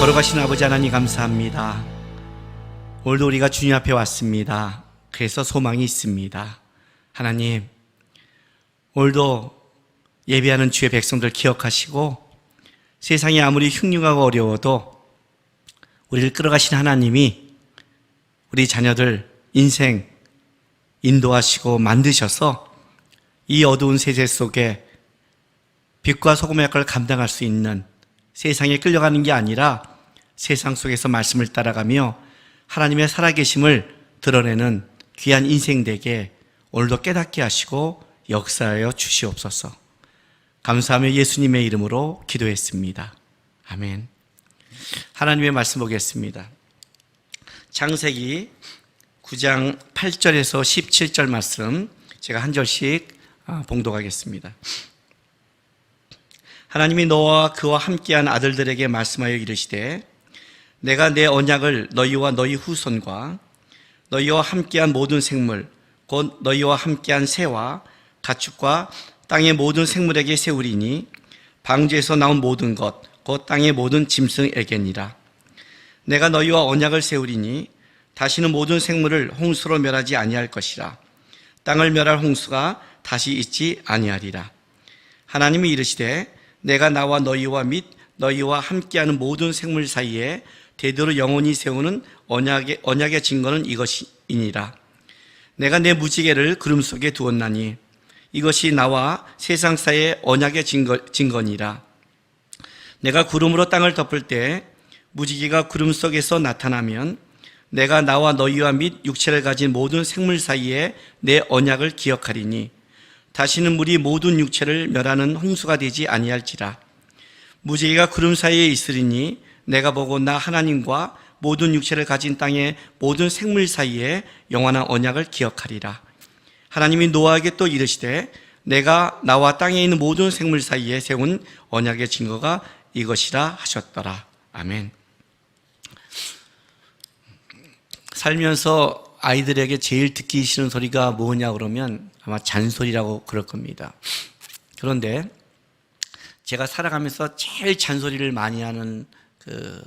걸어가신 아버지 하나님 감사합니다. 오늘도 우리가 주님 앞에 왔습니다. 그래서 소망이 있습니다. 하나님, 오늘도 예배하는 주의 백성들 기억하시고 세상이 아무리 흉흉하고 어려워도 우리를 끌어가신 하나님이 우리 자녀들 인생 인도하시고 만드셔서 이 어두운 세대 속에 빛과 소금의 역할을 감당할 수 있는, 세상에 끌려가는 게 아니라 세상 속에서 말씀을 따라가며 하나님의 살아계심을 드러내는 귀한 인생 되게 오늘도 깨닫게 하시고 역사하여 주시옵소서. 감사하며 예수님의 이름으로 기도했습니다. 아멘. 하나님의 말씀 보겠습니다. 창세기 9장 8절에서 17절 말씀 제가 한 절씩 봉독하겠습니다. 하나님이 노아와 그와 함께한 아들들에게 말씀하여 이르시되 내가 내 언약을 너희와 너희 후손과 너희와 함께한 모든 생물 곧 너희와 함께한 새와 가축과 땅의 모든 생물에게 세우리니 방주에서 나온 모든 것 곧 땅의 모든 짐승에게니라. 내가 너희와 언약을 세우리니 다시는 모든 생물을 홍수로 멸하지 아니할 것이라. 땅을 멸할 홍수가 다시 있지 아니하리라. 하나님이 이르시되 내가 나와 너희와 및 너희와 함께하는 모든 생물 사이에 대대로 영원히 세우는 언약의 증거는 이것이니라. 내가 내 무지개를 구름 속에 두었나니 이것이 나와 세상 사이의 언약의 증거니라. 내가 구름으로 땅을 덮을 때 무지개가 구름 속에서 나타나면 내가 나와 너희와 및 육체를 가진 모든 생물 사이에 내 언약을 기억하리니 다시는 물이 모든 육체를 멸하는 홍수가 되지 아니할지라. 무지개가 구름 사이에 있으리니 내가 보고 나 하나님과 모든 육체를 가진 땅의 모든 생물 사이에 영원한 언약을 기억하리라. 하나님이 노아에게 또 이르시되 내가 나와 땅에 있는 모든 생물 사이에 세운 언약의 증거가 이것이라 하셨더라. 아멘. 살면서 아이들에게 제일 듣기 싫은 소리가 뭐냐 그러면 아마 잔소리라고 그럴 겁니다. 그런데 제가 살아가면서 제일 잔소리를 많이 하는 그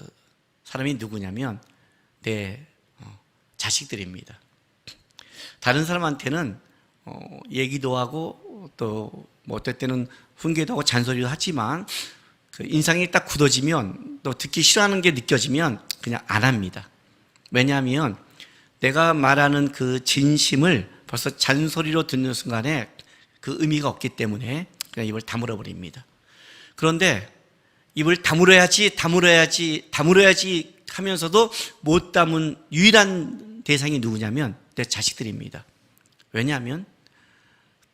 사람이 누구냐면 내 자식들입니다. 다른 사람한테는 얘기도 하고 또 뭐 어떨 때는 훈계도 하고 잔소리도 하지만 그 인상이 딱 굳어지면 또 듣기 싫어하는 게 느껴지면 그냥 안 합니다. 왜냐하면 내가 말하는 그 진심을 벌써 잔소리로 듣는 순간에 그 의미가 없기 때문에 그냥 입을 다물어 버립니다. 그런데 입을 다물어야지 하면서도 못 담은 유일한 대상이 누구냐면 내 자식들입니다. 왜냐하면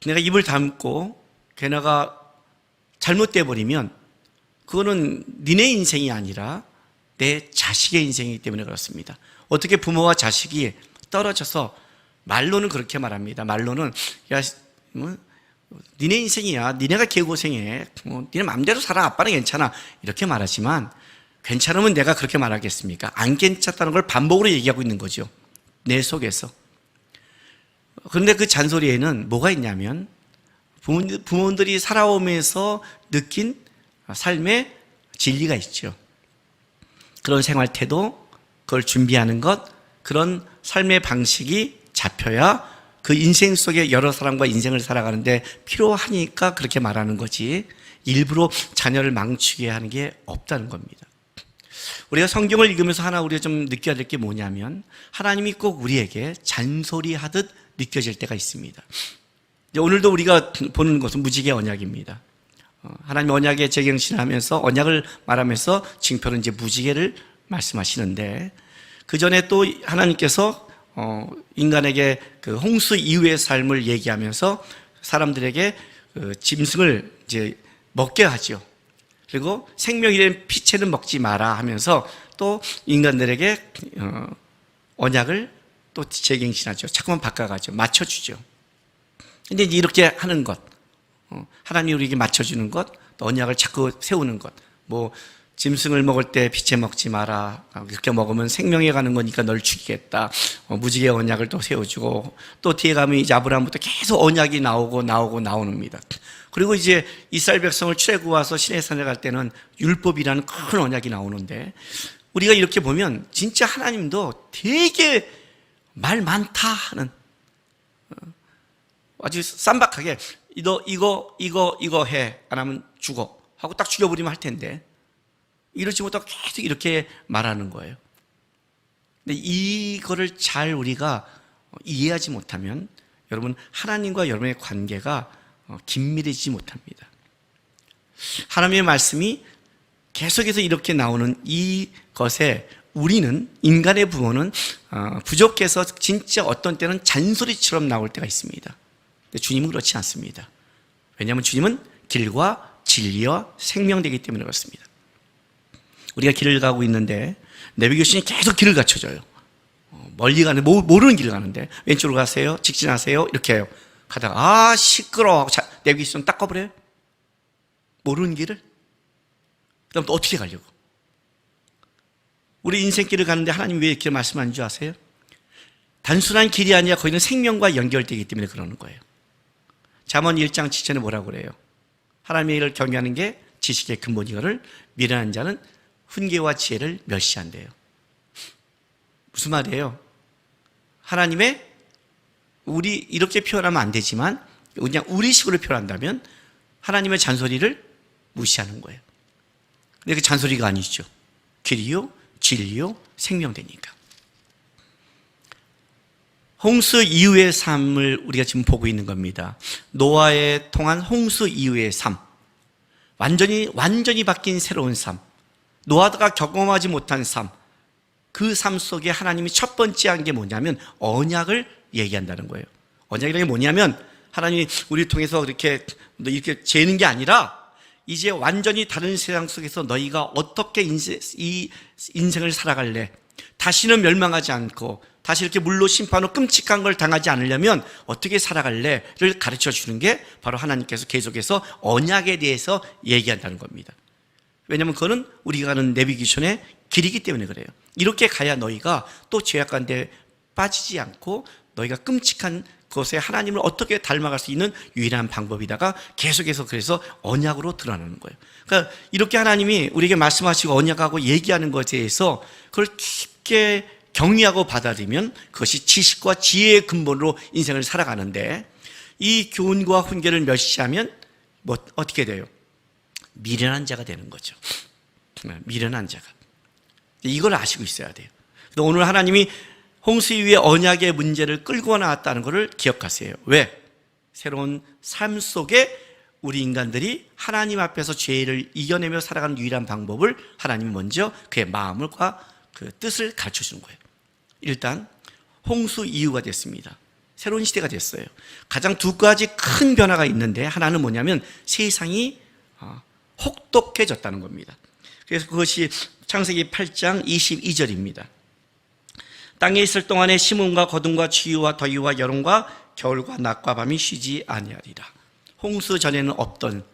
내가 입을 담고 걔네가 잘못돼 버리면 그거는 니네 인생이 아니라 내 자식의 인생이기 때문에 그렇습니다. 어떻게 부모와 자식이 떨어져서 말로는 그렇게 말합니다. 말로는 야, 니네 인생이야. 니네가 개고생해. 니네 마음대로 살아. 아빠는 괜찮아. 이렇게 말하지만 괜찮으면 내가 그렇게 말하겠습니까? 안 괜찮다는 걸 반복으로 얘기하고 있는 거죠. 내 속에서. 그런데 그 잔소리에는 뭐가 있냐면 부모들이 살아오면서 느낀 삶의 진리가 있죠. 그런 생활 태도, 그걸 준비하는 것, 그런 삶의 방식이 잡혀야 그 인생 속에 여러 사람과 인생을 살아가는데 필요하니까 그렇게 말하는 거지 일부러 자녀를 망치게 하는 게 없다는 겁니다. 우리가 성경을 읽으면서 하나 우리가 좀 느껴야 될 게 뭐냐면 하나님이 꼭 우리에게 잔소리하듯 느껴질 때가 있습니다. 오늘도 우리가 보는 것은 무지개 언약입니다. 하나님 언약의 재경신을 하면서 언약을 말하면서 징표는 이제 무지개를 말씀하시는데 그 전에 또 하나님께서 인간에게 그 홍수 이후의 삶을 얘기하면서 사람들에게 그 짐승을 이제 먹게 하죠. 그리고 생명이란 피체는 먹지 마라 하면서 또 인간들에게 언약을 또 재갱신하죠. 자꾸만 바꿔가죠. 맞춰주죠. 근데 이렇게 하는 것, 하나님이 우리에게 맞춰주는 것, 또 언약을 자꾸 세우는 것, 뭐 짐승을 먹을 때 피채 먹지 마라. 그렇게 먹으면 생명에 가는 거니까 널 죽이겠다. 무지개 언약을 또 세워주고, 또 뒤에 가면 이제 아브라함부터 계속 언약이 나옵니다. 그리고 이제 이스라엘 백성을 출애굽 와서 시내산에 갈 때는 율법이라는 큰 언약이 나오는데, 우리가 이렇게 보면 진짜 하나님도 되게 말 많다 하는, 아주 쌈박하게 너 이거 해, 안 하면 죽어 하고 딱 죽여버리면 할 텐데, 이러지 못하고 계속 이렇게 말하는 거예요. 근데 이거를 잘 우리가 이해하지 못하면 여러분, 하나님과 여러분의 관계가 긴밀해지지 못합니다. 하나님의 말씀이 계속해서 이렇게 나오는 이것에 우리는, 인간의 부모는 부족해서 진짜 어떤 때는 잔소리처럼 나올 때가 있습니다. 근데 주님은 그렇지 않습니다. 왜냐하면 주님은 길과 진리와 생명되기 때문에 그렇습니다. 우리가 길을 가고 있는데 내비게이션이 계속 길을 갖춰줘요. 멀리 가는, 모르는 길을 가는데 왼쪽으로 가세요, 직진하세요, 이렇게 해요. 가다가 시끄러워 하고 내비게이션 딱 꺼버려요. 모르는 길을. 그 다음 또 어떻게 가려고. 우리 인생길을 가는데 하나님이 왜 이렇게 말씀하는 줄 아세요? 단순한 길이 아니라 거기는 생명과 연결되기 때문에 그러는 거예요. 잠언 1장 7절에 뭐라고 그래요? 하나님의 일을 경외하는 게 지식의 근본이거를 미련한 자는 훈계와 지혜를 멸시한대요. 무슨 말이에요? 하나님의, 우리 이렇게 표현하면 안 되지만 그냥 우리식으로 표현한다면 하나님의 잔소리를 무시하는 거예요. 근데 그 잔소리가 아니죠. 길이요, 진리요, 생명되니까. 홍수 이후의 삶을 우리가 지금 보고 있는 겁니다. 노아에 통한 홍수 이후의 삶, 완전히 바뀐 새로운 삶, 노아가 경험하지 못한 삶, 그 삶 속에 하나님이 첫 번째 한 게 뭐냐면 언약을 얘기한다는 거예요. 언약이라는 게 뭐냐면 하나님이 우리를 통해서 이렇게 재는 게 아니라 이제 완전히 다른 세상 속에서 너희가 어떻게 이 인생을 살아갈래? 다시는 멸망하지 않고 다시 이렇게 물로 심판으로 끔찍한 걸 당하지 않으려면 어떻게 살아갈래를 가르쳐 주는 게 바로 하나님께서 계속해서 언약에 대해서 얘기한다는 겁니다. 왜냐하면 그거는 우리가 가는 내비게이션의 길이기 때문에 그래요. 이렇게 가야 너희가 또 죄악 가운데 빠지지 않고 너희가 끔찍한 그것에 하나님을 어떻게 닮아갈 수 있는 유일한 방법이다가 계속해서 그래서 언약으로 드러나는 거예요. 그러니까 이렇게 하나님이 우리에게 말씀하시고 언약하고 얘기하는 것에 대해서 그걸 깊게 경외하고 받아들이면 그것이 지식과 지혜의 근본으로 인생을 살아가는데, 이 교훈과 훈계를 멸시하면 어떻게 돼요? 미련한 자가 되는 거죠. 미련한 자가. 이걸 아시고 있어야 돼요. 오늘 하나님이 홍수 이후의 언약의 문제를 끌고 나왔다는 것을 기억하세요. 왜? 새로운 삶 속에 우리 인간들이 하나님 앞에서 죄를 이겨내며 살아가는 유일한 방법을 하나님이 먼저 그의 마음과 그 뜻을 가르쳐 주는 거예요. 일단 홍수 이후가 됐습니다. 새로운 시대가 됐어요. 가장 두 가지 큰 변화가 있는데, 하나는 뭐냐면 세상이 혹독해졌다는 겁니다. 그래서 그것이 창세기 8장 22절입니다. 땅에 있을 동안에 심음과 거둠과 추위와 더위와 여름과 겨울과 낮과 밤이 쉬지 아니하리라. 홍수 전에는 없던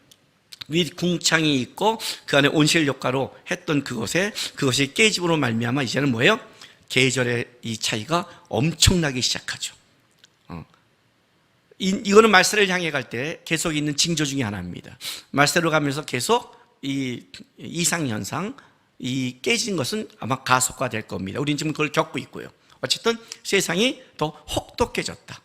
윗 궁창이 있고 그 안에 온실 효과로 했던 그것이 깨짐으로 말미암아 이제는 뭐예요? 계절의 이 차이가 엄청나기 시작하죠. 이거는 말세를 향해 갈 때 계속 있는 징조 중에 하나입니다. 말세로 가면서 계속 이 이상현상, 이 깨진 것은 아마 가속화될 겁니다. 우리는 지금 그걸 겪고 있고요. 어쨌든 세상이 더 혹독해졌다.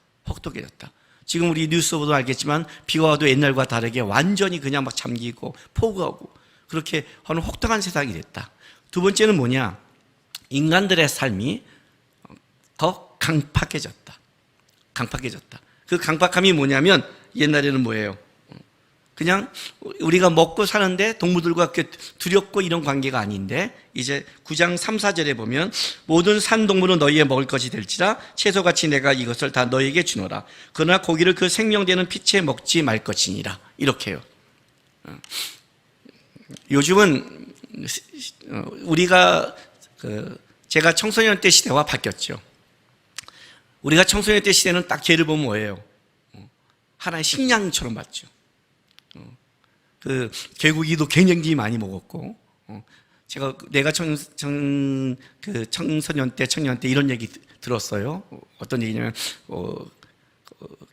지금 우리 뉴스 보도 알겠지만 비가 와도 옛날과 다르게 완전히 그냥 막 잠기고 폭우하고 그렇게 하는 혹독한 세상이 됐다. 두 번째는 뭐냐? 인간들의 삶이 더 강팍해졌다. 그 강팍함이 뭐냐면 옛날에는 뭐예요? 그냥 우리가 먹고 사는데 동물들과 두렵고 이런 관계가 아닌데, 이제 9장 3, 4절에 보면 모든 산동물은 너희의 먹을 것이 될지라 채소같이 내가 이것을 다 너희에게 주노라. 그러나 고기를 그 생명되는 피채 먹지 말 것이니라. 이렇게요. 요즘은 우리가 제가 청소년 때 시대와 바뀌었죠. 우리가 청소년 때 시대는 딱 죄를 보면 뭐예요? 하나의 식량처럼 봤죠. 개구기도 굉장히 많이 먹었고, 제가 내가 청소년 때, 청년 때 이런 얘기 들었어요. 어떤 얘기냐면,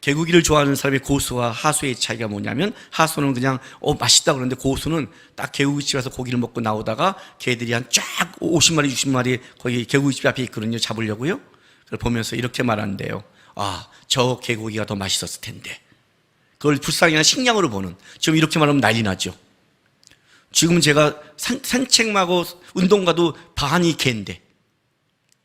개고기를 좋아하는 사람의 고수와 하수의 차이가 뭐냐면, 하수는 그냥, 맛있다 그러는데 고수는 딱 개고기집에서 고기를 먹고 나오다가 개들이 한 쫙 50마리, 60마리 거기 개고기집 앞에 있거든요. 잡으려고요. 그걸 보면서 이렇게 말한대요. 저 개고기가 더 맛있었을 텐데. 그걸 불쌍히 한 식량으로 보는. 지금 이렇게 말하면 난리 나죠. 지금은 제가 산책하고 운동 가도 반이 개인데,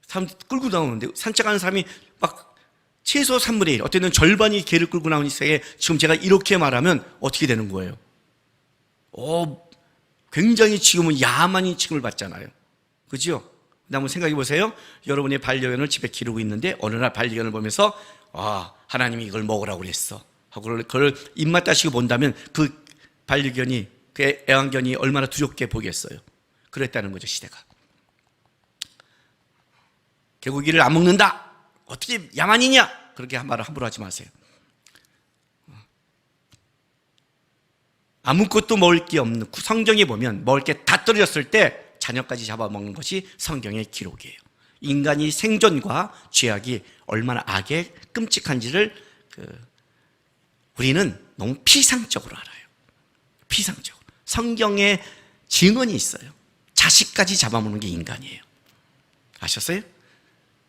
사람 끌고 나오는데, 산책하는 사람이 막 최소 3분의 1, 어떤 때는 절반이 개를 끌고 나오는 시세에 지금 제가 이렇게 말하면 어떻게 되는 거예요? 굉장히 지금은 야만인 취급을 받잖아요. 그죠? 한번 생각해 보세요. 여러분의 반려견을 집에 기르고 있는데 어느 날 반려견을 보면서 하나님이 이걸 먹으라고 그랬어 하고 그걸 입맛 다시고 본다면 그 반려견이, 그 애완견이 얼마나 두렵게 보겠어요. 그랬다는 거죠, 시대가. 개고기를 안 먹는다, 어떻게 야만이냐, 그렇게 말을 함부로 하지 마세요. 아무것도 먹을 게 없는, 성경에 보면 먹을 게 다 떨어졌을 때 자녀까지 잡아먹는 것이 성경의 기록이에요. 인간이 생존과 죄악이 얼마나 악에 끔찍한지를 우리는 너무 피상적으로 알아요. 피상적으로. 성경에 증언이 있어요. 자식까지 잡아먹는 게 인간이에요. 아셨어요?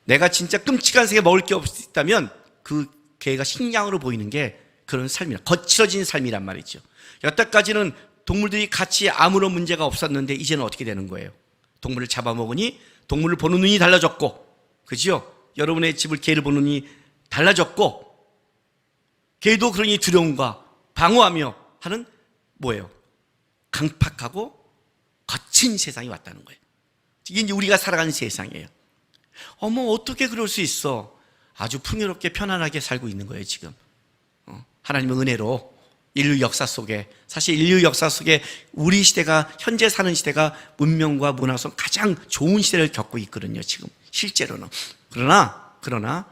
내가 진짜 끔찍한 세계 먹을 게 없다면 그 개가 식량으로 보이는 게 그런 삶이라, 거칠어진 삶이란 말이죠. 여태까지는 동물들이 같이 아무런 문제가 없었는데 이제는 어떻게 되는 거예요? 동물을 잡아먹으니 동물을 보는 눈이 달라졌고, 그죠? 여러분의 집을 개를 보는 눈이 달라졌고, 개도 그러니 두려움과 방어하며 하는 뭐예요? 강팍하고 거친 세상이 왔다는 거예요. 이게 이제 우리가 살아가는 세상이에요. 어떻게 그럴 수 있어? 아주 풍요롭게 편안하게 살고 있는 거예요, 지금. 하나님의 은혜로 인류 역사 속에, 사실 인류 역사 속에 우리 시대가, 현재 사는 시대가 문명과 문화에서 가장 좋은 시대를 겪고 있거든요, 지금. 실제로는. 그러나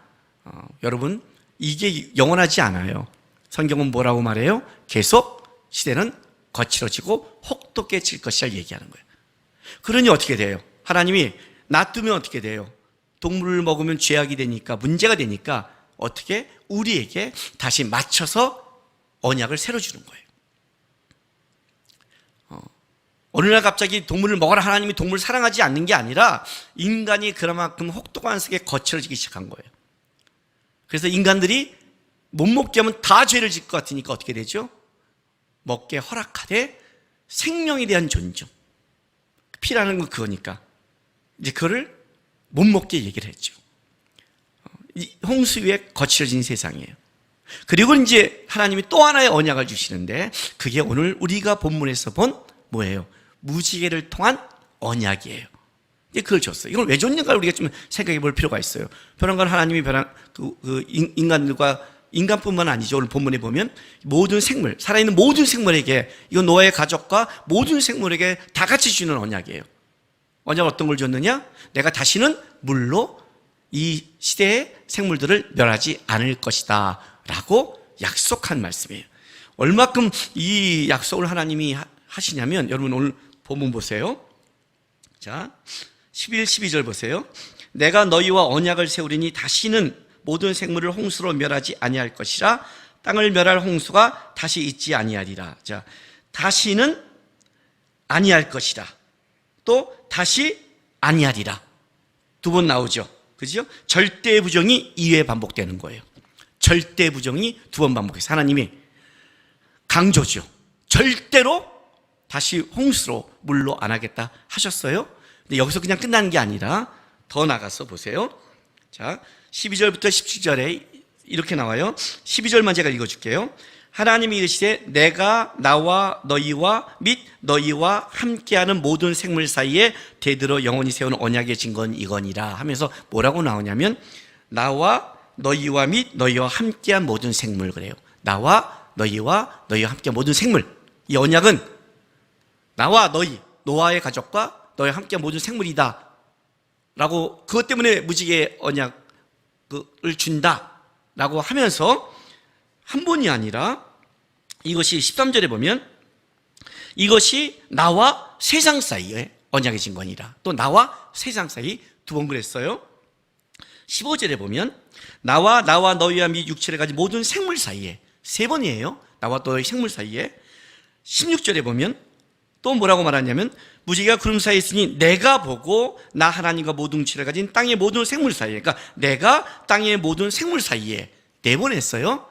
여러분, 이게 영원하지 않아요. 성경은 뭐라고 말해요? 계속 시대는 거칠어지고 혹독해질 것이라 얘기하는 거예요. 그러니 어떻게 돼요? 하나님이 놔두면 어떻게 돼요? 동물을 먹으면 죄악이 되니까, 문제가 되니까 어떻게 우리에게 다시 맞춰서 언약을 새로 주는 거예요. 어느 날 갑자기 동물을 먹어라, 하나님이 동물을 사랑하지 않는 게 아니라 인간이 그만큼 혹독한 세계에 거칠어지기 시작한 거예요. 그래서 인간들이 못 먹게 하면 다 죄를 짓을 것 같으니까 어떻게 되죠? 먹게 허락하되 생명에 대한 존중, 피라는 건 그거니까 이제 그거를 못 먹게 얘기를 했죠. 홍수 위에 거칠어진 세상이에요. 그리고 이제 하나님이 또 하나의 언약을 주시는데, 그게 오늘 우리가 본문에서 본 뭐예요? 무지개를 통한 언약이에요. 이제 그걸 줬어요. 이걸 왜 줬는가 우리가 좀 생각해 볼 필요가 있어요. 변한건 하나님이 인간들과, 인간뿐만 아니죠. 오늘 본문에 보면 모든 생물, 살아있는 모든 생물에게, 이건 노아의 가족과 모든 생물에게 다 같이 주는 언약이에요. 언약 어떤 걸 줬느냐? 내가 다시는 물로 이 시대의 생물들을 멸하지 않을 것이다 라고 약속한 말씀이에요. 얼마큼 이 약속을 하나님이 하시냐면, 여러분 오늘 본문 보세요. 자, 11, 12절 보세요. 내가 너희와 언약을 세우리니 다시는 모든 생물을 홍수로 멸하지 아니할 것이라. 땅을 멸할 홍수가 다시 있지 아니하리라. 자, 다시는 아니할 것이라, 또 다시 아니하리라. 두 번 나오죠. 그죠? 절대 부정이 2회 반복되는 거예요. 절대 부정이 두 번 반복해서 하나님이 강조죠. 절대로 다시 홍수로, 물로 안 하겠다 하셨어요. 근데 여기서 그냥 끝나는 게 아니라 더 나가서 보세요. 자, 12절부터 17절에 이렇게 나와요. 12절만 제가 읽어줄게요. 하나님이 이르시되 내가 나와 너희와 및 너희와 함께하는 모든 생물 사이에 대대로 영원히 세우는 언약의 증거는 이거니라 하면서 뭐라고 나오냐면, 나와 너희와 및 너희와 함께한 모든 생물, 그래요. 나와 너희와 함께한 모든 생물. 이 언약은 나와 너희, 노아의 가족과 너희와 함께한 모든 생물이다 라고, 그것 때문에 무지개 언약을 준다 라고 하면서 한 번이 아니라, 이것이 13절에 보면 이것이 나와 세상 사이에, 언약의 증거니라. 또 나와 세상 사이 두 번 그랬어요. 15절에 보면 나와 너희와 및 육체를 가진 모든 생물 사이에, 세 번이에요. 나와 너희 생물 사이에. 16절에 보면 또 뭐라고 말하냐면 무지개가 구름 사이에 있으니 내가 보고 나 하나님과 모든 육체를 가진 땅의 모든 생물 사이에, 그러니까 내가 땅의 모든 생물 사이에 네 번 했어요.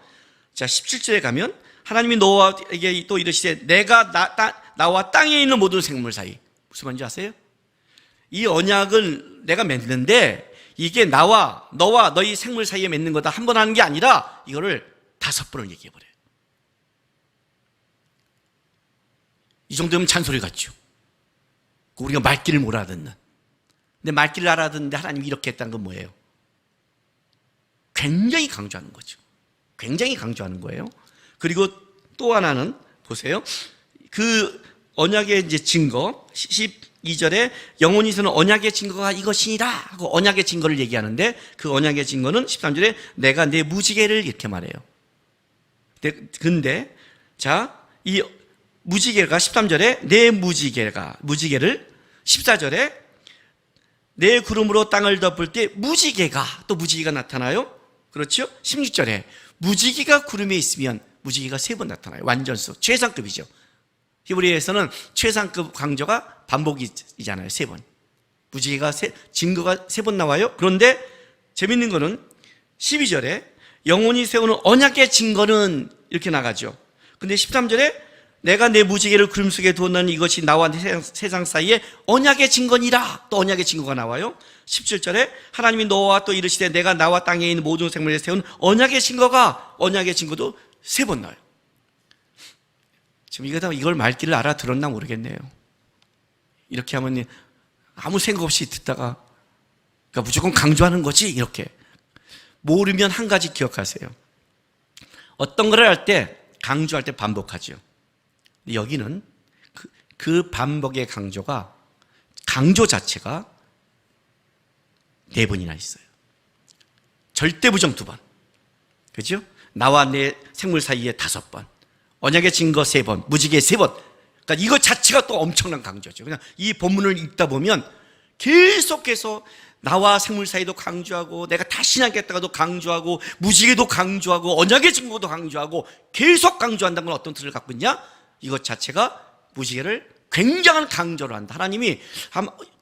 자, 17절에 가면 하나님이 노아에게 또 이르시되 내가 나와 땅에 있는 모든 생물 사이. 무슨 말인지 아세요? 이 언약을 내가 맺는데 이게 나와 너와 너희 생물 사이에 맺는 거다, 한 번 하는 게 아니라 이거를 5번을 얘기해버려요. 이 정도면 잔소리 같죠. 우리가 말귀를 못 알아듣는. 근데 말귀를 알아듣는데 하나님이 이렇게 했다는 건 뭐예요? 굉장히 강조하는 거죠. 굉장히 강조하는 거예요. 그리고 또 하나는 보세요. 그 언약의 이제 증거, 12절에 영원히 서는 언약의 증거가 이것이니라 하고 언약의 증거를 얘기하는데, 그 언약의 증거는 13절에 내가 내 무지개를 이렇게 말해요. 근데 자, 이 무지개가 13절에 내 무지개를, 14절에 내 구름으로 땅을 덮을 때 무지개가, 또 무지개가 나타나요. 그렇죠? 16절에 무지개가 구름에 있으면 무지개가 3번 나타나요. 완전수, 최상급이죠. 히브리어에서는 최상급 강조가 반복이잖아요. 3번. 무지개가 증거가 3번 나와요. 그런데 재밌는 거는 12절에 영원히 세우는 언약의 증거는 이렇게 나가죠. 근데 13절에 내가 내 무지개를 구름 속에 두었나니 이것이 나와 세상 사이에 언약의 증거니라. 또 언약의 증거가 나와요. 17절에 하나님이 너와 또 이르시되 내가 나와 땅에 있는 모든 생물에 세운 언약의 증거도 3번 나와요. 지금 이걸 말귀를 알아들었나 모르겠네요. 이렇게 하면 아무 생각 없이 듣다가, 그러니까 무조건 강조하는 거지, 이렇게. 모르면 한 가지 기억하세요. 어떤 걸 할 때 강조할 때 반복하죠. 여기는 그 반복의 강조 자체가 4번이나 있어요. 절대 부정 2번. 그죠? 나와 내 생물 사이에 5번. 언약의 증거 3번. 무지개 3번. 그러니까 이거 자체가 또 엄청난 강조죠. 그냥 이 본문을 읽다 보면 계속해서 나와 생물 사이도 강조하고, 내가 다시 하겠다가도 강조하고, 무지개도 강조하고, 언약의 증거도 강조하고, 계속 강조한다는 건 어떤 틀을 갖고 있냐? 이것 자체가 무지개를 굉장한 강조를 한다. 하나님이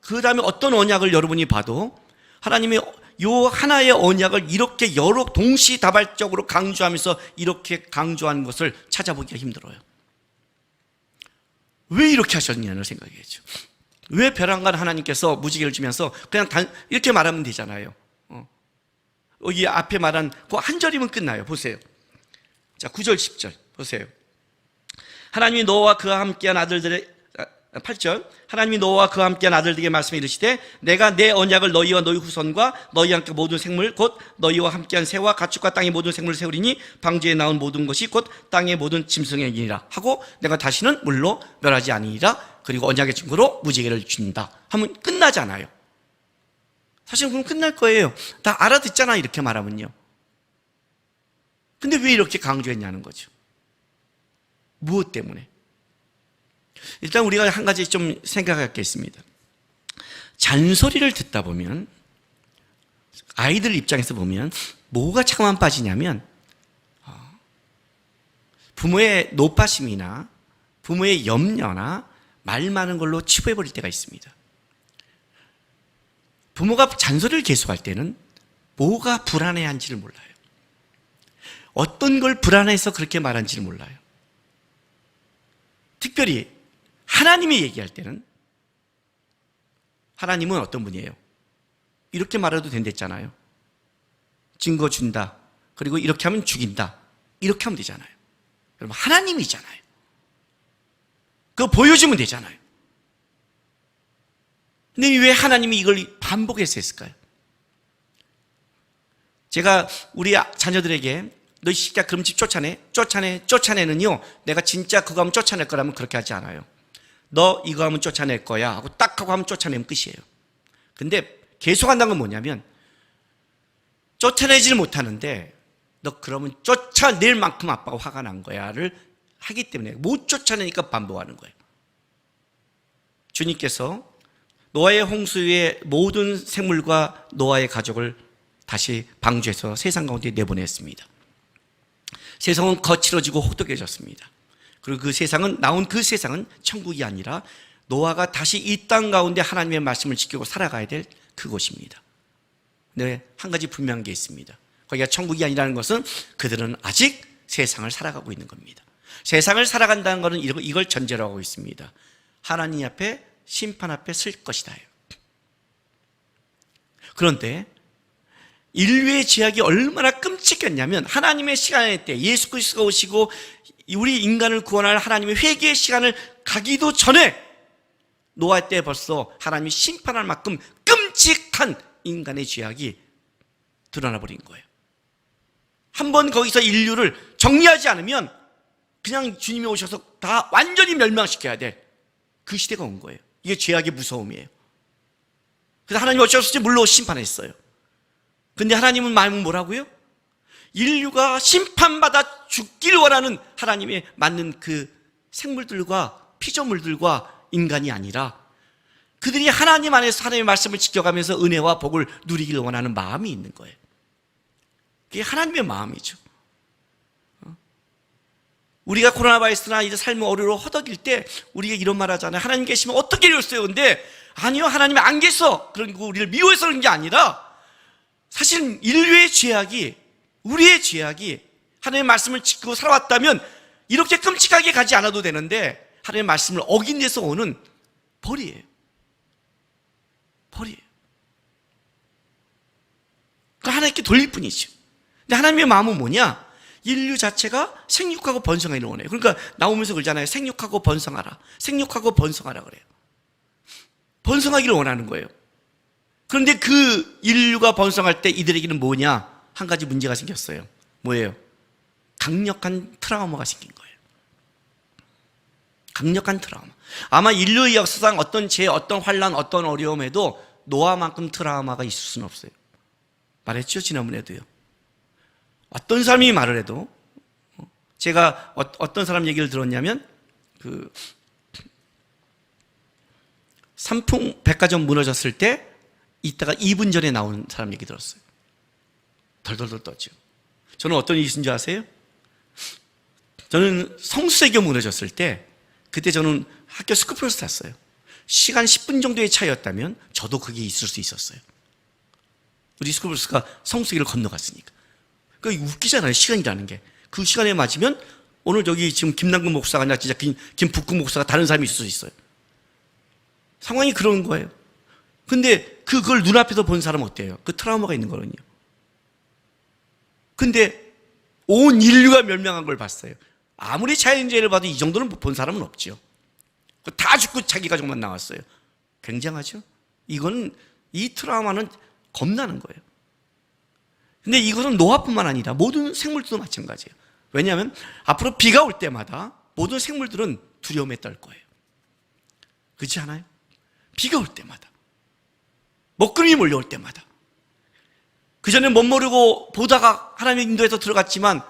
그 다음에 어떤 언약을 여러분이 봐도 하나님이 요 하나의 언약을 이렇게 여러 동시다발적으로 강조하면서 이렇게 강조하는 것을 찾아보기가 힘들어요. 왜 이렇게 하셨냐는 생각이겠죠. 왜 벼랑간 하나님께서 무지개를 주면서 그냥 이렇게 말하면 되잖아요. 여기 앞에 말한 그 한 절이면 끝나요. 보세요. 자, 9절 10절 보세요. 하나님이 너와 그와 함께한 아들들의 8절 하나님이 너와 그와 함께한 아들들에게 말씀해 이르시되 내가 내 언약을 너희와 너희 후손과 너희와 함께 모든 생물 곧 너희와 함께한 새와 가축과 땅의 모든 생물을 세우리니 방주에 나온 모든 것이 곧 땅의 모든 짐승에게니라 하고 내가 다시는 물로 멸하지 아니니라. 그리고 언약의 증거로 무지개를 준다 하면 끝나잖아요. 사실 그럼 끝날 거예요. 다 알아듣잖아, 이렇게 말하면요. 근데 왜 이렇게 강조했냐는 거죠. 무엇 때문에? 일단 우리가 한 가지 좀 생각할 게 있습니다. 잔소리를 듣다 보면, 아이들 입장에서 보면 뭐가 차만 빠지냐면 부모의 노파심이나 부모의 염려나 말 많은 걸로 치부해버릴 때가 있습니다. 부모가 잔소리를 계속할 때는 뭐가 불안해한지를 몰라요. 어떤 걸 불안해서 그렇게 말한지를 몰라요. 특별히 하나님이 얘기할 때는, 하나님은 어떤 분이에요? 이렇게 말해도 된댔잖아요. 증거 준다, 그리고 이렇게 하면 죽인다, 이렇게 하면 되잖아요. 여러분, 하나님이잖아요. 그거 보여주면 되잖아요. 근데 왜 하나님이 이걸 반복해서 했을까요? 제가 우리 자녀들에게 너 이 새끼야 그럼 집 쫓아내는요, 내가 진짜 그거 하면 쫓아낼 거라면 그렇게 하지 않아요. 너 이거 하면 쫓아낼 거야 하고 딱 하고 하면 쫓아내면 끝이에요. 근데 계속 한다는 건 뭐냐면, 쫓아내지를 못하는데 너 그러면 쫓아낼 만큼 아빠가 화가 난 거야를 하기 때문에 못 쫓아내니까 반복하는 거예요. 주님께서 노아의 홍수의 모든 생물과 노아의 가족을 다시 방주해서 세상 가운데 내보냈습니다. 세상은 거칠어지고 혹독해졌습니다. 그리고 그 세상은 천국이 아니라 노아가 다시 이 땅 가운데 하나님의 말씀을 지키고 살아가야 될 그곳입니다. 네, 한 가지 분명한 게 있습니다. 거기가 천국이 아니라는 것은 그들은 아직 세상을 살아가고 있는 겁니다. 세상을 살아간다는 것은 이걸 전제로 하고 있습니다. 하나님 앞에, 심판 앞에 설 것이다. 그런데 인류의 죄악이 얼마나 끔찍했냐면 하나님의 시간의 때 예수 그리스도가 오시고 우리 인간을 구원할 하나님의 회개의 시간을 가기도 전에 노아 때 벌써 하나님이 심판할 만큼 끔찍한 인간의 죄악이 드러나 버린 거예요. 한번 거기서 인류를 정리하지 않으면 그냥 주님이 오셔서 다 완전히 멸망시켜야 돼. 그 시대가 온 거예요. 이게 죄악의 무서움이에요. 그래서 하나님이 어쩔 수 없이 물로 심판했어요. 근데 하나님은 마음은 뭐라고요? 인류가 심판받아 죽기를 원하는 하나님의 맞는 그 생물들과 피조물들과 인간이 아니라 그들이 하나님 안에서 하나님의 말씀을 지켜가면서 은혜와 복을 누리기를 원하는 마음이 있는 거예요. 그게 하나님의 마음이죠. 우리가 코로나 바이러스나 이제 삶의 어려움으로 허덕일 때 우리가 이런 말 하잖아요. 하나님 계시면 어떻게 이랬어요? 근데 아니요, 하나님이 안 계셔. 그리고 우리를 미워해서 그런 게 아니라 사실 인류의 죄악이, 우리의 죄악이 하나님의 말씀을 지키고 살아왔다면 이렇게 끔찍하게 가지 않아도 되는데 하나님의 말씀을 어긴 데서 오는 벌이에요. 벌이에요. 그 하나님께 돌릴 뿐이죠. 근데 하나님의 마음은 뭐냐? 인류 자체가 생육하고 번성하기를 원해요. 그러니까 나오면서 그러잖아요. 생육하고 번성하라. 생육하고 번성하라 그래요. 번성하기를 원하는 거예요. 그런데 그 인류가 번성할 때 이들에게는 뭐냐? 한 가지 문제가 생겼어요. 뭐예요? 강력한 트라우마가 생긴 거예요. 강력한 트라우마. 아마 인류의 역사상 어떤 죄, 어떤 환란, 어떤 어려움에도 노아만큼 트라우마가 있을 수는 없어요. 말했죠? 지난번에도요. 어떤 사람이 말을 해도, 제가 어떤 사람 얘기를 들었냐면 삼풍 백화점 무너졌을 때 이따가 2분 전에 나온 사람 얘기 들었어요. 덜덜덜 떴죠. 저는 어떤 일이 있은 줄 아세요? 저는 성수대교 무너졌을 때 그때 저는 학교 스쿠버스 탔어요. 시간 10분 정도의 차이였다면 저도 거기 있을 수 있었어요. 우리 스쿠버스가 성수대교를 건너갔으니까. 그러니까 웃기잖아요. 시간이라는 게. 그 시간에 맞으면 오늘 저기 지금 김남근 목사가 아니라 진짜 김북구 목사가 다른 사람이 있을 수 있어요. 상황이 그런 거예요. 근데 그걸 눈앞에서 본 사람은 어때요? 그 트라우마가 있는 거거든요. 근데 온 인류가 멸망한 걸 봤어요. 아무리 자연재해를 봐도 이 정도는 본 사람은 없죠. 다 죽고 자기 가족만 나왔어요. 굉장하죠? 이거는, 이 트라우마는 겁나는 거예요. 근데 이것은 노아뿐만 아니라 모든 생물들도 마찬가지예요. 왜냐하면 앞으로 비가 올 때마다 모든 생물들은 두려움에 떨 거예요. 그렇지 않아요? 비가 올 때마다, 먹구름이 몰려올 때마다. 그전에 못 모르고 보다가 하나님의 인도에서 들어갔지만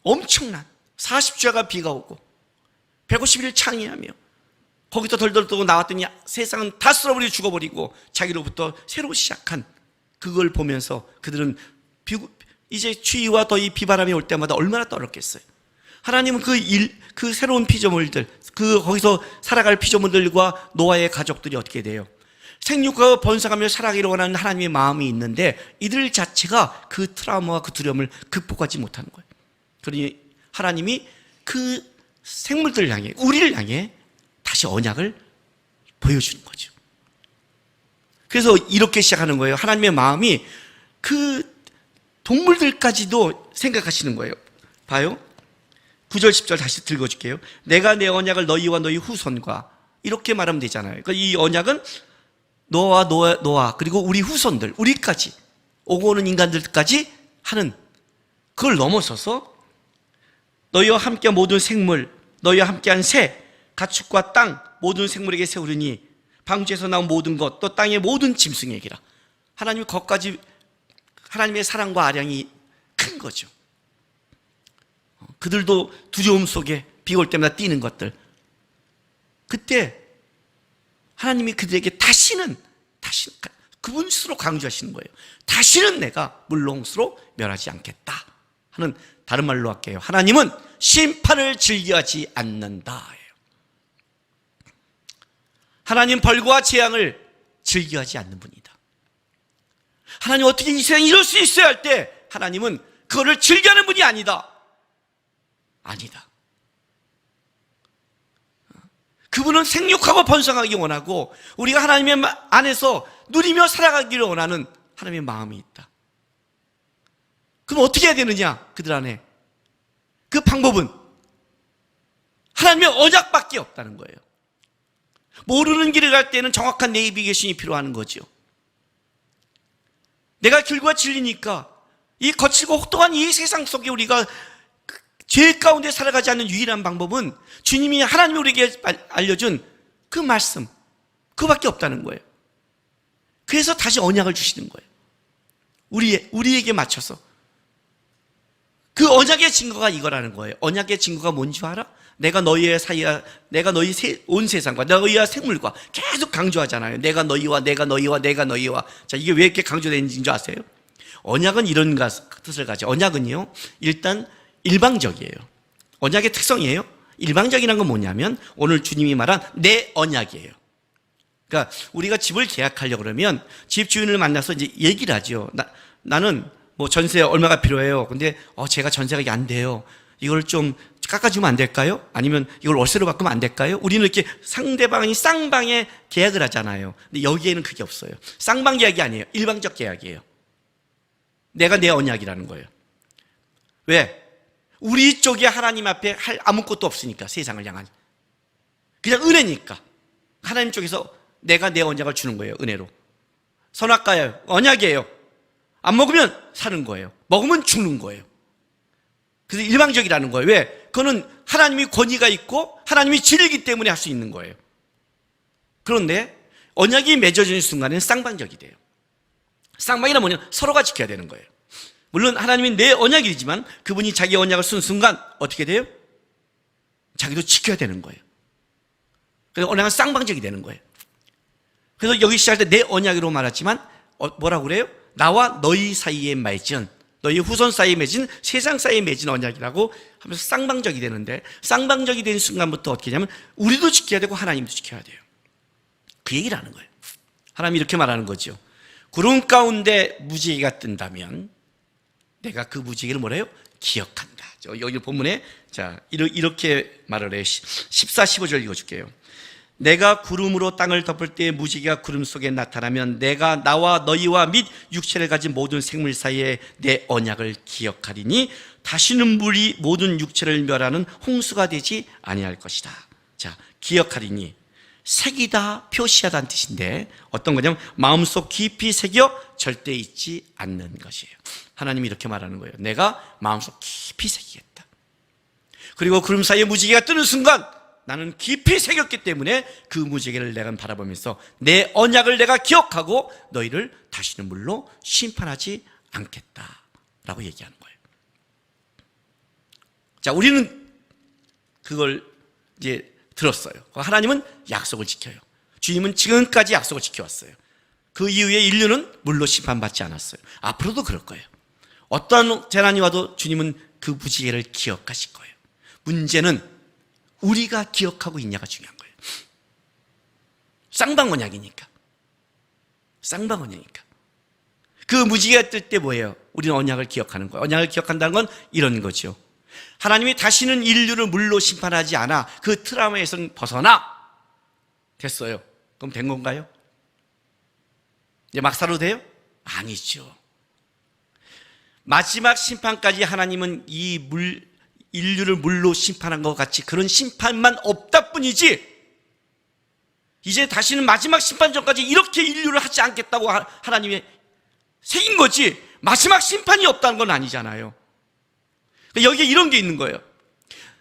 엄청난 40주야가 비가 오고 150일 창의하며 거기서 덜덜 떠고 나왔더니 세상은 다 쓸어버리고 죽어버리고 자기로부터 새로 시작한 그걸 보면서 그들은 이제 추위와 더위 비바람이 올 때마다 얼마나 떨었겠어요. 하나님은 그 새로운 피조물들, 거기서 살아갈 피조물들과 노아의 가족들이 어떻게 돼요? 생육하고 번성하며 살아가기를 원하는 하나님의 마음이 있는데 이들 자체가 그 트라우마와 그 두려움을 극복하지 못하는 거예요. 그러니 하나님이 그 생물들을 향해, 우리를 향해 다시 언약을 보여주는 거죠. 그래서 이렇게 시작하는 거예요. 하나님의 마음이 그 동물들까지도 생각하시는 거예요. 봐요. 9절 10절 다시 읽어줄게요. 내가 내 언약을 너희와 너희 후손과, 이렇게 말하면 되잖아요. 그러니까 이 언약은 노아 그리고 우리 후손들, 우리까지, 오고 오는 인간들까지 하는, 그걸 넘어서서 너희와 함께한 모든 생물, 너희와 함께한 새, 가축과 땅 모든 생물에게 세우리니 방주에서 나온 모든 것, 또 땅의 모든 짐승에게라. 하나님이 거기까지, 하나님의 사랑과 아량이 큰 거죠. 그들도 두려움 속에 비가 올 때마다 뛰는 것들. 그때 하나님이 그들에게 다시는 그분 스스로 강조하시는 거예요. 다시는 내가 물로 홍수로 멸하지 않겠다 하는, 다른 말로 할게요. 하나님은 심판을 즐겨하지 않는다. 하나님 벌과 재앙을 즐겨하지 않는 분이다. 하나님 어떻게 이 세상에 이럴 수 있어야 할 때 하나님은 그거를 즐겨하는 분이 아니다. 아니다. 그분은 생육하고 번성하기 원하고 우리가 하나님의 안에서 누리며 살아가기를 원하는 하나님의 마음이 있다. 그럼 어떻게 해야 되느냐? 그들 안에 그 방법은 하나님의 언약밖에 없다는 거예요. 모르는 길을 갈 때는 정확한 내비게이션이 필요한 거죠. 내가 길과 진리니까 이 거칠고 혹독한 이 세상 속에 우리가 죄 가운데 살아가지 않는 유일한 방법은 주님이, 하나님이 우리에게 알려준 그 말씀, 그거밖에 없다는 거예요. 그래서 다시 언약을 주시는 거예요. 우리에게 맞춰서. 그 언약의 증거가 이거라는 거예요. 언약의 증거가 뭔지 알아? 내가 너희의 사이야, 내가 너희 온 세상과 너희와 생물과 계속 강조하잖아요. 내가 너희와, 내가 너희와, 내가 너희와. 자, 이게 왜 이렇게 강조되는지 아세요? 언약은 이런 뜻을 가져. 언약은요, 일단 일방적이에요. 언약의 특성이에요. 일방적이라는 건 뭐냐면 오늘 주님이 말한 내 언약이에요. 그러니까 우리가 집을 계약하려고 그러면 집 주인을 만나서 이제 얘기를 하죠. 나는 뭐 전세 얼마가 필요해요. 근데 제가 전세가 이게 안 돼요. 이걸 좀 깎아주면 안 될까요? 아니면 이걸 월세로 바꾸면 안 될까요? 우리는 이렇게 상대방이 쌍방에 계약을 하잖아요. 근데 여기에는 그게 없어요. 쌍방 계약이 아니에요. 일방적 계약이에요. 내가 내 언약이라는 거예요. 왜? 우리 쪽에 하나님 앞에 할 아무것도 없으니까, 세상을 향한. 그냥 은혜니까. 하나님 쪽에서 내가 내 언약을 주는 거예요. 은혜로. 선악과예요. 언약이에요. 안 먹으면 사는 거예요. 먹으면 죽는 거예요. 그래서 일방적이라는 거예요. 왜? 그거는 하나님이 권위가 있고 하나님이 진리이기 때문에 할 수 있는 거예요. 그런데 언약이 맺어지는 순간에는 쌍방적이 돼요. 쌍방이란 뭐냐? 서로가 지켜야 되는 거예요. 물론 하나님이 내 언약이지만 그분이 자기 언약을 쓴 순간 어떻게 돼요? 자기도 지켜야 되는 거예요. 그래서 언약은 쌍방적이 되는 거예요. 그래서 여기 시작할 때 내 언약으로 말했지만 뭐라고 그래요? 나와 너희 사이에 맺은, 너희 후손 사이에 맺은, 세상 사이에 맺은 언약이라고 하면서 쌍방적이 되는데, 쌍방적이 되는 순간부터 어떻게 하냐면 우리도 지켜야 되고 하나님도 지켜야 돼요. 그 얘기를 하는 거예요. 하나님이 이렇게 말하는 거죠. 구름 가운데 무지개가 뜬다면 내가 그 무지개를 뭐래요? 기억한다. 여기 본문에 자 이렇게 말을 해요. 14, 15절 읽어줄게요. 내가 구름으로 땅을 덮을 때 무지개가 구름 속에 나타나면 내가 나와 너희와 및 육체를 가진 모든 생물 사이에 내 언약을 기억하리니 다시는 물이 모든 육체를 멸하는 홍수가 되지 아니할 것이다. 자, 기억하리니 새기다, 표시하다는 뜻인데 어떤 거냐면 마음속 깊이 새겨 절대 잊지 않는 것이에요. 하나님이 이렇게 말하는 거예요. 내가 마음속 깊이 새기겠다. 그리고 구름 사이에 무지개가 뜨는 순간 나는 깊이 새겼기 때문에 그 무지개를 내가 바라보면서 내 언약을 내가 기억하고 너희를 다시는 물로 심판하지 않겠다라고 얘기하는 거예요. 자, 우리는 그걸 이제 들었어요. 하나님은 약속을 지켜요. 주님은 지금까지 약속을 지켜왔어요. 그 이후에 인류는 물로 심판받지 않았어요. 앞으로도 그럴 거예요. 어떠한 재난이 와도 주님은 그 무지개를 기억하실 거예요. 문제는 우리가 기억하고 있냐가 중요한 거예요. 쌍방언약이니까. 쌍방언약이니까. 그 무지개가 뜰 때 뭐예요? 우리는 언약을 기억하는 거예요. 언약을 기억한다는 건 이런 거죠. 하나님이 다시는 인류를 물로 심판하지 않아 그 트라우마에서는 벗어나 됐어요. 그럼 된 건가요? 이제 막 살아도 돼요? 아니죠. 마지막 심판까지 하나님은 인류를 물로 심판한 것 같이 그런 심판만 없다 뿐이지 이제 다시는 마지막 심판 전까지 이렇게 인류를 하지 않겠다고 하나님이 새긴 거지 마지막 심판이 없다는 건 아니잖아요. 여기에 이런 게 있는 거예요.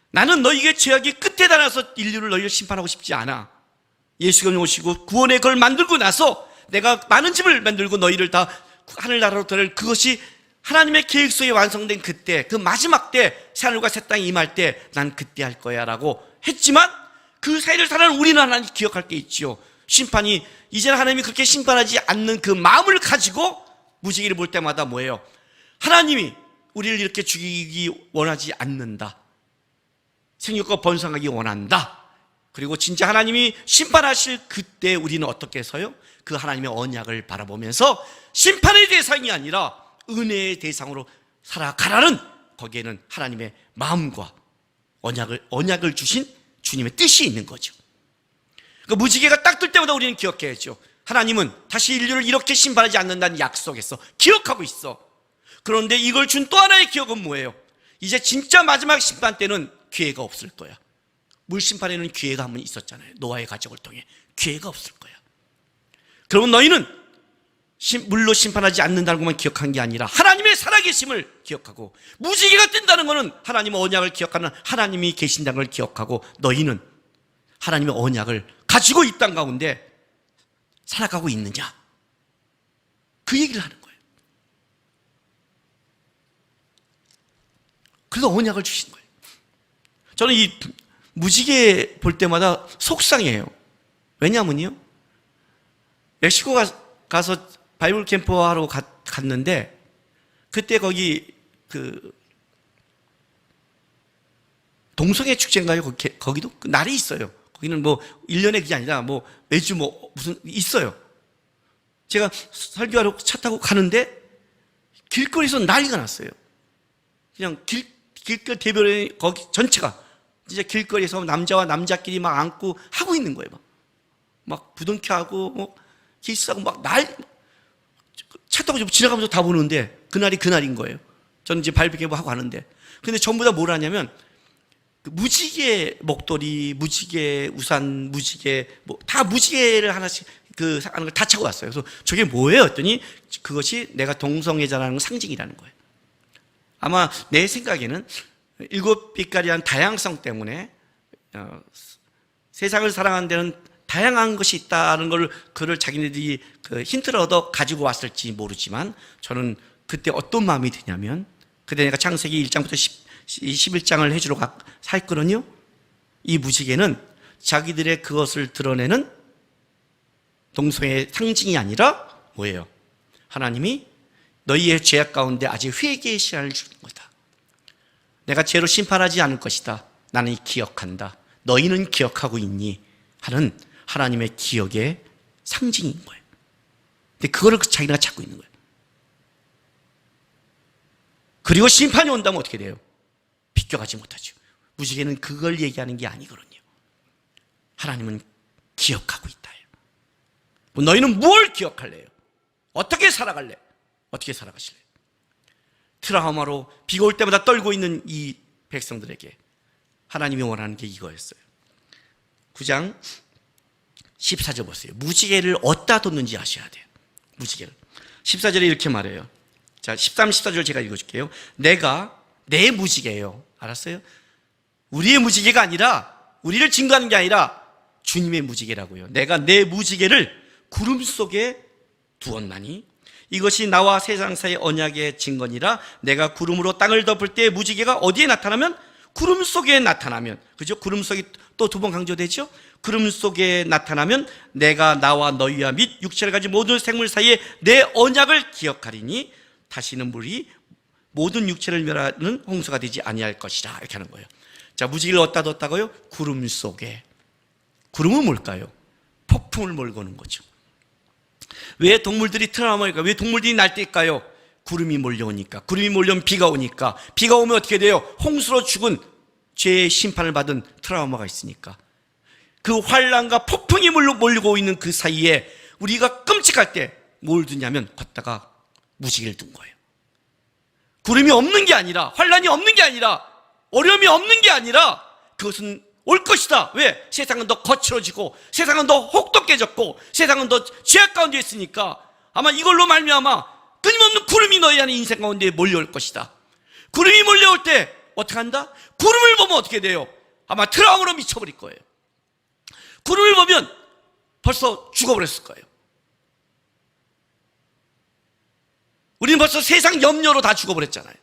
나는 너희에게 죄악이 끝에 달아서 인류를 너희를 심판하고 싶지 않아. 예수가 오시고 구원의 걸 만들고 나서 내가 많은 집을 만들고 너희를 다 하늘나라로 데려올 그것이 하나님의 계획 속에 완성된 그때, 그 마지막 때 새하늘과 새 땅이 임할 때 난 그때 할 거야 라고 했지만 그 사이를 살아가는 우리는 하나님 기억할 게 있지요. 심판이, 이제는 하나님이 그렇게 심판하지 않는 그 마음을 가지고 무지개를 볼 때마다 뭐예요? 하나님이 우리를 이렇게 죽이기 원하지 않는다. 생육과 번성하기 원한다. 그리고 진짜 하나님이 심판하실 그때 우리는 어떻게 해서요? 그 하나님의 언약을 바라보면서 심판의 대상이 아니라 은혜의 대상으로 살아가라는, 거기에는 하나님의 마음과 언약을 주신 주님의 뜻이 있는 거죠. 그 무지개가 딱 뜰 때마다 우리는 기억해야죠. 하나님은 다시 인류를 이렇게 심판하지 않는다는 약속했어. 기억하고 있어. 그런데 이걸 준 또 하나의 기억은 뭐예요? 이제 진짜 마지막 심판 때는 기회가 없을 거야. 물심판에는 기회가 한 번 있었잖아요. 노아의 가족을 통해. 기회가 없을 거야. 그러면 너희는 물로 심판하지 않는다는 것만 기억한 게 아니라 하나님의 살아계심을 기억하고, 무지개가 뜬다는 것은 하나님의 언약을 기억하는, 하나님이 계신다는 걸 기억하고, 너희는 하나님의 언약을 가지고 이 땅 가운데 살아가고 있느냐, 그 얘기를 하는 거예요. 그래서 언약을 주신 거예요. 저는 이 무지개 볼 때마다 속상해요. 왜냐면요, 멕시코 가서 바이블 캠프 하러 갔는데, 그때 거기 그 동성애 축제인가요? 거기도 그 날이 있어요. 거기는 뭐 1년에 그게 아니라 뭐 매주 뭐 무슨 있어요. 제가 설교하러 차 타고 가는데 길거리에서 난리가 났어요. 그냥 길거리 대별에 거기 전체가 진짜 길거리에서 남자와 남자끼리 막 안고 하고 있는 거예요. 막 부둥켜 하고 뭐 키스하고 막 차 타고 지나가면서 다 보는데 그날이 그날인 거예요. 저는 이제 바이블 하고 가는데, 근데 전부 다 뭘 하냐면 무지개 목도리, 무지개 우산, 무지개 뭐 다 무지개를 하나씩 그 하는 걸 다 차고 왔어요. 그래서 저게 뭐예요? 했더니 그것이 내가 동성애자라는 상징이라는 거예요. 아마 내 생각에는 일곱 빛깔이란 다양성 때문에 세상을 사랑하는 데는 다양한 것이 있다는 걸, 그걸 자기네들이 그 힌트를 얻어 가지고 왔을지 모르지만, 저는 그때 어떤 마음이 드냐면, 그때 내가 창세기 1장부터 11장을 해주러 살거든요. 이 무지개는 자기들의 그것을 드러내는 동성애의 상징이 아니라 뭐예요? 하나님이 너희의 죄악 가운데 아직 회개의 시간을 주는 거다. 내가 죄로 심판하지 않을 것이다. 나는 기억한다. 너희는 기억하고 있니? 하는 하나님의 기억의 상징인 거예요. 근데 그거를 자기가 찾고 있는 거예요. 그리고 심판이 온다면 어떻게 돼요? 비껴가지 못하죠. 무지개는 그걸 얘기하는 게 아니거든요. 하나님은 기억하고 있다. 너희는 뭘 기억할래요? 어떻게 살아갈래? 어떻게 살아가실래요? 트라우마로 비가 올 때마다 떨고 있는 이 백성들에게 하나님이 원하는 게 이거였어요. 9장 14절 보세요. 무지개를 어디다 뒀는지 아셔야 돼요. 무지개를. 14절에 이렇게 말해요. 자, 13, 14절 제가 읽어줄게요. 내가 내 무지개예요. 알았어요? 우리의 무지개가 아니라, 우리를 증거하는 게 아니라 주님의 무지개라고요. 내가 내 무지개를 구름 속에 두었나니 이것이 나와 세상 사이의 언약의 증거니라. 내가 구름으로 땅을 덮을 때 무지개가 어디에 나타나면? 구름 속에 나타나면. 그죠? 구름 속에 또 두 번 강조되죠? 구름 속에 나타나면 내가 나와 너희와 및 육체를 가진 모든 생물 사이에 내 언약을 기억하리니 다시는 물이 모든 육체를 멸하는 홍수가 되지 아니할 것이라. 이렇게 하는 거예요. 자, 무지개를 어디다 뒀다고요? 구름 속에. 구름은 뭘까요? 폭풍을 몰고 오는 거죠. 왜 동물들이 트라우마일까요? 왜 동물들이 날뛸까요? 구름이 몰려오니까. 구름이 몰려오면 비가 오니까. 비가 오면 어떻게 돼요? 홍수로 죽은, 죄의 심판을 받은 트라우마가 있으니까. 그 환란과 폭풍이 몰리고 있는 그 사이에 우리가 끔찍할 때 뭘 두냐면 걷다가 무지개를 둔 거예요. 구름이 없는 게 아니라, 환란이 없는 게 아니라, 어려움이 없는 게 아니라 그것은 올 것이다. 왜? 세상은 더 거칠어지고, 세상은 더 혹독해졌고, 세상은 더 죄악 가운데 있으니까 아마 이걸로 말미암아 끊임없는 구름이 너희 안에 인생 가운데 몰려올 것이다. 구름이 몰려올 때 어떻게 한다? 구름을 보면 어떻게 돼요? 아마 트라우마로 미쳐버릴 거예요. 구름을 보면 벌써 죽어버렸을 거예요. 우리는 벌써 세상 염려로 다 죽어버렸잖아요.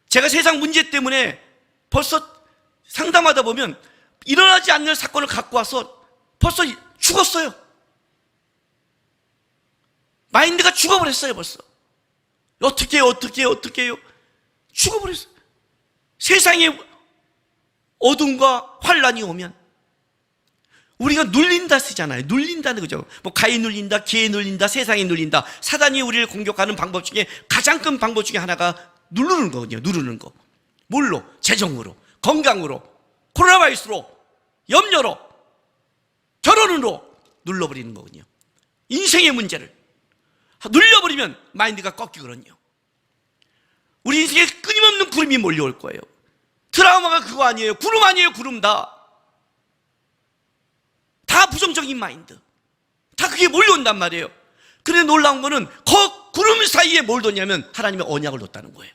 제가 세상 문제 때문에 벌써 상담하다 보면 일어나지 않는 사건을 갖고 와서 벌써 죽었어요. 마인드가 죽어버렸어요. 벌써. 어떻게 해요? 죽어버렸어요. 세상에 어둠과 환란이 오면 우리가 눌린다 쓰잖아요. 눌린다는 거죠. 뭐 가에 눌린다, 기에 눌린다, 세상에 눌린다. 사단이 우리를 공격하는 방법 중에 가장 큰 방법 중에 하나가 누르는 거거든요. 누르는 거. 뭘로? 재정으로, 건강으로, 코로나 바이러스로, 염려로, 결혼으로 눌러버리는 거거든요. 인생의 문제를 눌려버리면 마인드가 꺾이거든요. 우리 인생에 끊임없는 구름이 몰려올 거예요. 트라우마가 그거 아니에요. 구름 아니에요. 구름 다 부정적인 마인드, 다 그게 몰려온단 말이에요. 그런데 놀라운 거는 그 구름 사이에 뭘 뒀냐면 하나님의 언약을 뒀다는 거예요.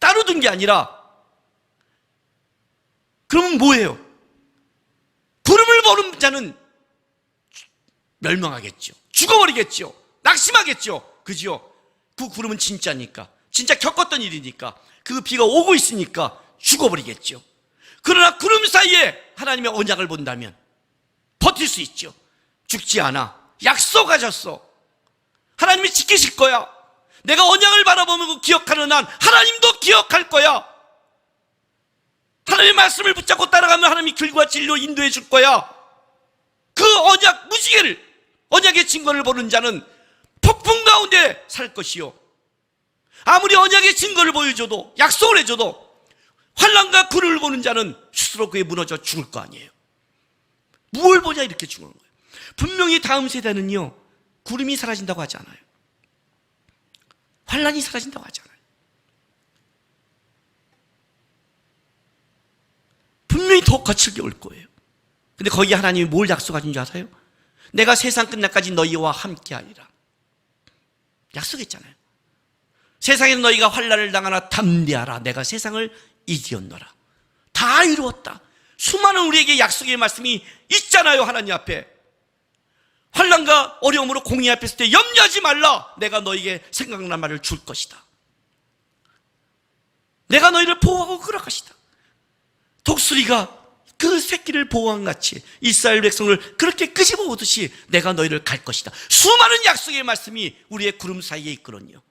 따로 둔 게 아니라. 그러면 뭐예요? 구름을 보는 자는 멸망하겠죠. 죽어버리겠죠. 낙심하겠죠. 그죠? 그 구름은 진짜니까, 진짜 겪었던 일이니까, 그 비가 오고 있으니까 죽어버리겠죠. 그러나 구름 사이에 하나님의 언약을 본다면 버틸 수 있죠. 죽지 않아. 약속하셨어. 하나님이 지키실 거야. 내가 언약을 바라보면 기억하는 한 하나님도 기억할 거야. 하나님의 말씀을 붙잡고 따라가면 하나님이 길과 진리로 인도해 줄 거야. 그 언약 무지개를, 언약의 증거를 보는 자는 폭풍 가운데 살 것이요, 아무리 언약의 증거를 보여줘도, 약속을 해줘도 환란과 구름을 보는 자는 스스로 그에 무너져 죽을 거 아니에요. 무엇을 보냐 이렇게 죽는 거예요. 분명히 다음 세대는요, 구름이 사라진다고 하지 않아요. 환란이 사라진다고 하지 않아요. 분명히 더 거칠게 올 거예요. 근데 거기에 하나님이 뭘 약속하신 줄 아세요? 내가 세상 끝날까지 너희와 함께하리라 약속했잖아요. 세상에서 너희가 환난을 당하나 담대하라. 내가 세상을 이기었노라. 다 이루었다. 수많은 우리에게 약속의 말씀이 있잖아요. 하나님 앞에 환난과 어려움으로 공의 앞에 있을 때 염려하지 말라. 내가 너에게 생각난 말을 줄 것이다. 내가 너희를 보호하고 끌어가시다. 독수리가 그 새끼를 보호한 같이 이스라엘 백성을 그렇게 끄집어 오듯이 내가 너희를 갈 것이다. 수많은 약속의 말씀이 우리의 구름 사이에 있거든요.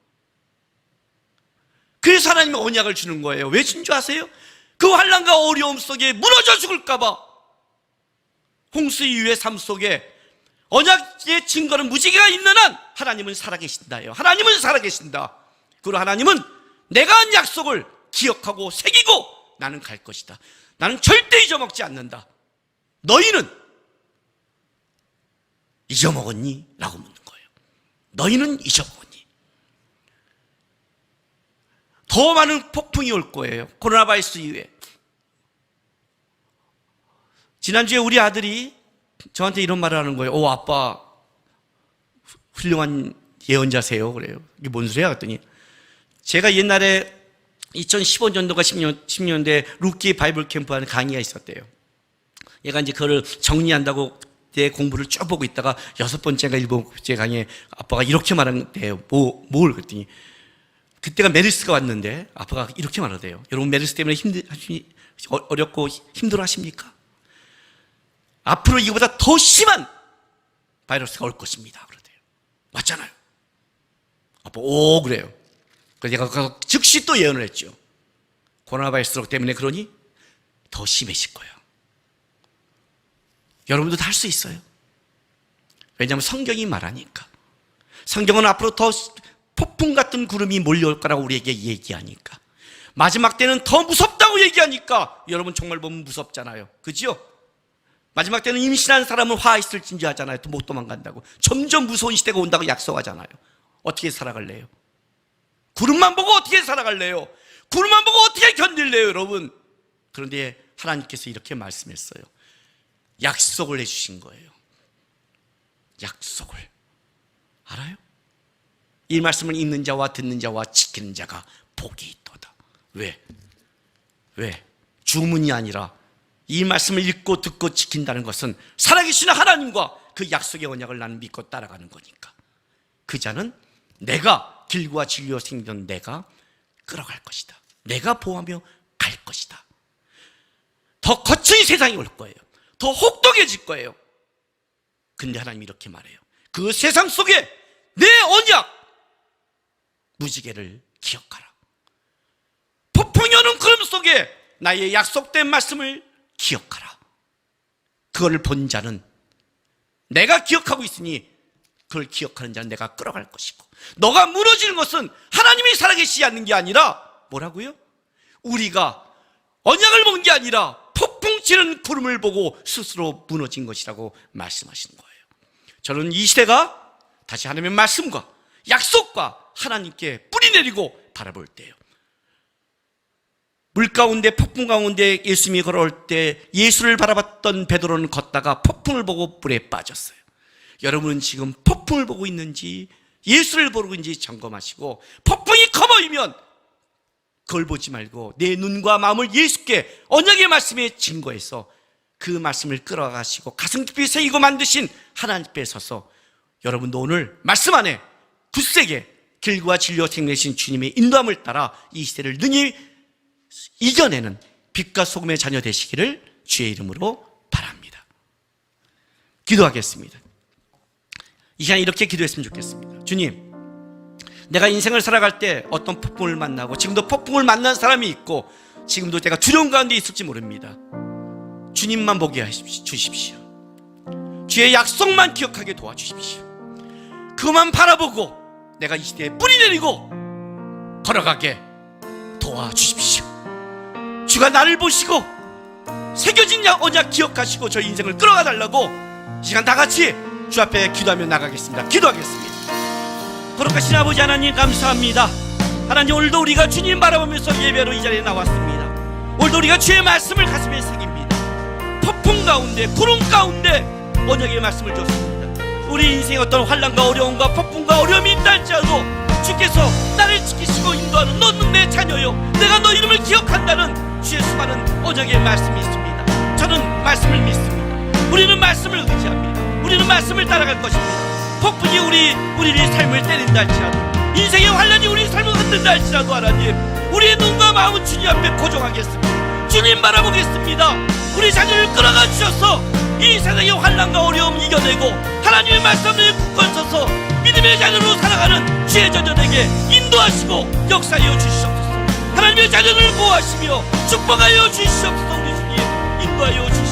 그래서 하나님이 언약을 주는 거예요. 왜 준 줄 아세요? 그 환난과 어려움 속에 무너져 죽을까 봐. 홍수 이후의 삶 속에 언약의 증거는 무지개가 있는 한 하나님은 살아계신다예요. 하나님은 살아계신다. 그리고 하나님은 내가 한 약속을 기억하고 새기고 나는 갈 것이다. 나는 절대 잊어먹지 않는다. 너희는 잊어먹었니? 라고 묻는 거예요. 너희는 잊어먹었니? 더 많은 폭풍이 올 거예요. 코로나 바이러스 이후에. 지난주에 우리 아들이 저한테 이런 말을 하는 거예요. 오, 아빠 훌륭한 예언자세요. 그래요. 이게 뭔 소리야? 그랬더니 제가 옛날에 2015년도가 10년대 루키 바이블 캠프 하는 강의가 있었대요. 얘가 이제 그걸 정리한다고 내 공부를 쭉 보고 있다가 6번째가 7번째 강의에 아빠가 이렇게 말한대요. 뭘? 그랬더니 그때가 메르스가 왔는데 아빠가 이렇게 말하대요. 여러분 메르스 때문에 어렵고 힘들어 하십니까? 앞으로 이거보다 더 심한 바이러스가 올 것입니다. 그러대요. 맞잖아요. 아빠 오 그래요. 그래서 제가 즉시 또 예언을 했죠. 코로나 바이러스 때문에 그러니 더 심해질 거예요. 여러분도 다 할 수 있어요. 왜냐하면 성경이 말하니까. 성경은 앞으로 더 폭풍 같은 구름이 몰려올 거라고 우리에게 얘기하니까. 마지막 때는 더 무섭다고 얘기하니까 여러분 정말 보면 무섭잖아요. 그죠? 마지막 때는 임신한 사람은 화 있을진지 하잖아요. 또 못 도망간다고. 점점 무서운 시대가 온다고 약속하잖아요. 어떻게 살아갈래요? 구름만 보고 어떻게 살아갈래요? 구름만 보고 어떻게 견딜래요, 여러분? 그런데 하나님께서 이렇게 말씀했어요. 약속을 해주신 거예요. 약속을. 알아요? 이 말씀을 읽는 자와 듣는 자와 지키는 자가 복이 있도다. 왜? 주문이 아니라 이 말씀을 읽고 듣고 지킨다는 것은 살아계신 하나님과 그 약속의 언약을 나는 믿고 따라가는 거니까. 그 자는 내가 길과 진리와 생전 내가 끌어갈 것이다. 내가 보호하며 갈 것이다. 더 거친 세상이 올 거예요. 더 혹독해질 거예요. 근데 하나님이 이렇게 말해요. 그 세상 속에 내 언약 무지개를 기억하라. 폭풍이 오는 구름 속에 나의 약속된 말씀을 기억하라. 그걸 본 자는 내가 기억하고 있으니 그걸 기억하는 자는 내가 끌어갈 것이고, 너가 무너지는 것은 하나님이 살아계시지 않는 게 아니라 뭐라고요? 우리가 언약을 본 게 아니라 폭풍 치는 구름을 보고 스스로 무너진 것이라고 말씀하시는 거예요. 저는 이 시대가 다시 하나님의 말씀과 약속과 하나님께 뿌리 내리고 바라볼 때예요. 물 가운데, 폭풍 가운데 예수님이 걸어올 때 예수를 바라봤던 베드로는 걷다가 폭풍을 보고 물에 빠졌어요. 여러분은 지금 폭풍을 보고 있는지 예수를 보고 있는지 점검하시고, 폭풍이 커 보이면 그걸 보지 말고 내 눈과 마음을 예수께 언약의 말씀에 증거해서 그 말씀을 끌어가시고 가슴 깊이 새기고 만드신 하나님 앞에 서서 여러분도 오늘 말씀 안에 굳세게 길과 진리와 생명이신 주님의 인도함을 따라 이 시대를 능히 이겨내는 빛과 소금의 자녀 되시기를 주의 이름으로 바랍니다. 기도하겠습니다. 이 시간에 이렇게 기도했으면 좋겠습니다. 주님, 내가 인생을 살아갈 때 어떤 폭풍을 만나고 지금도 폭풍을 만난 사람이 있고 지금도 제가 두려운 가운데 있을지 모릅니다. 주님만 보게 해주십시오. 주의 약속만 기억하게 도와주십시오. 그것만 바라보고 내가 이 시대에 뿌리 내리고 걸어가게 도와주십시오. 주가 나를 보시고 새겨진 언약 기억하시고 저희 인생을 끌어가 달라고 이 시간 다 같이 주 앞에 기도하며 나가겠습니다. 기도하겠습니다. 거룩하신 아버지 하나님, 감사합니다. 하나님, 오늘도 우리가 주님 바라보면서 예배로 이 자리에 나왔습니다. 오늘도 우리가 주의 말씀을 가슴에 새깁니다. 폭풍 가운데, 구름 가운데 언약의 말씀을 줬습니다. 우리 인생의 어떤 환난과 어려움과 폭풍과 어려움이 있다 할지라도 주께서 나를 지키시고 인도하는, 너는 내 자녀요, 내가 너 이름을 기억한다는 주의 수많은 언약의 말씀이 있습니다. 저는 말씀을 믿습니다. 우리는 말씀을 의지합니다. 우리는 말씀을 따라갈 것입니다. 폭풍이 우리의 삶을 때린다 할지라도, 인생의 환난이 우리 삶을 흔든다 할지라도 하나님, 우리의 눈과 마음은 주님 앞에 고정하겠습니다. 주님 바라보겠습니다. 우리 자녀를 끌어가 주셔서 이 세상의 환난과 어려움 이겨내고 하나님의 말씀을 굳건 서서 믿음의 자녀로 살아가는 주의 자녀에게 인도하시고 역사하여 주시옵소서. 하나님의 자녀를 보호하시며 축복하여 주시옵소서. 우리 주님 인도하여 주시옵소서.